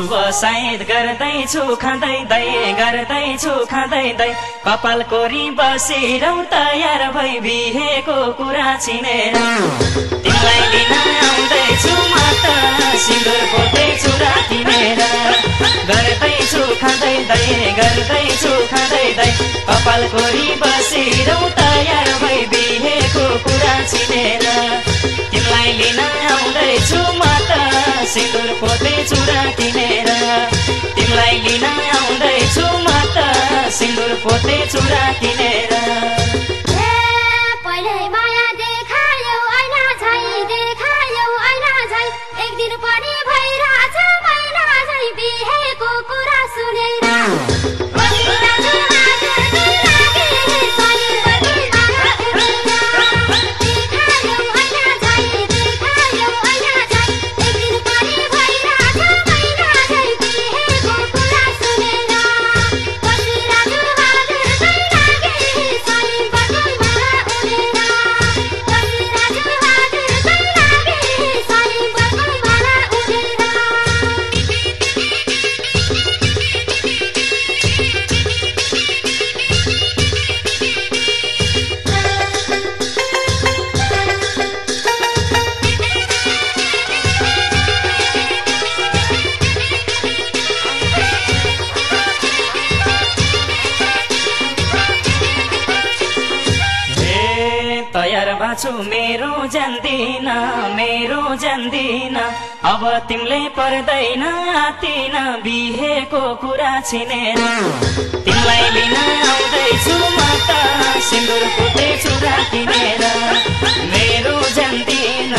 शुभ सायद गर्दैछु खाँदै कपाल कोरी बसिरौ तयार भई बिहेको कुरा चिनेर तिमीलाई लिन आउँदैछु म त सिन्दुर पोतेछु राखिनेर गर्दैछु खाँदै कपाल कोरी बसिरौ तयार भई बिहेको कुरा चिनेर तिमीलाई लिन आउँदैछु म त सिन्दुर पोतेछु राखिनेर तिमीलाई लिन आउँदैछु म त सिन्दुर पोतेछु राखिनेर एक दिन पनि भइरहेछ महिना झै बिहेको कुरा सुनेर तयार बाछु मेरो जान्दिन अब तिमीले पर्दैन आतिन बिहेको कुरा छिनेर तिमीलाई लिन आउँदैछु म त सिन्दुर पोतेछु राखिनेर मेरो जान्दिन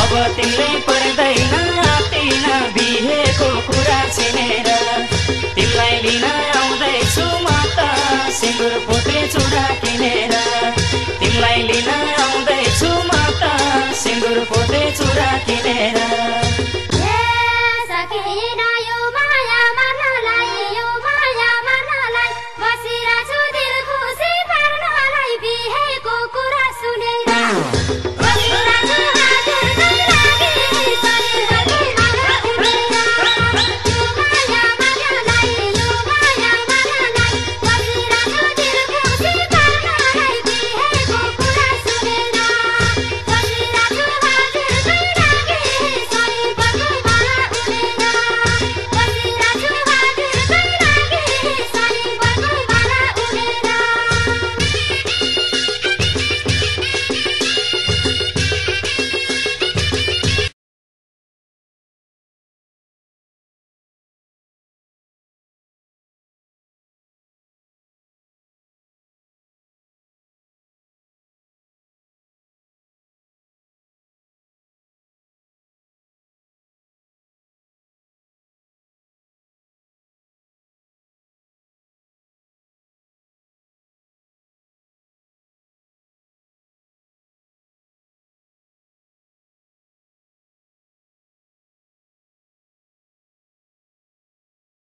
अब तिमीले पर्दैन आतिन बिहेको कुरा छिनेर तिमीलाई लिन आउँदैछु म त सिन्दुर पोतेछु राखिनेर तिमीलाई लिन आउँदैछु म त सिन्दुर पोतेछु राखिनेर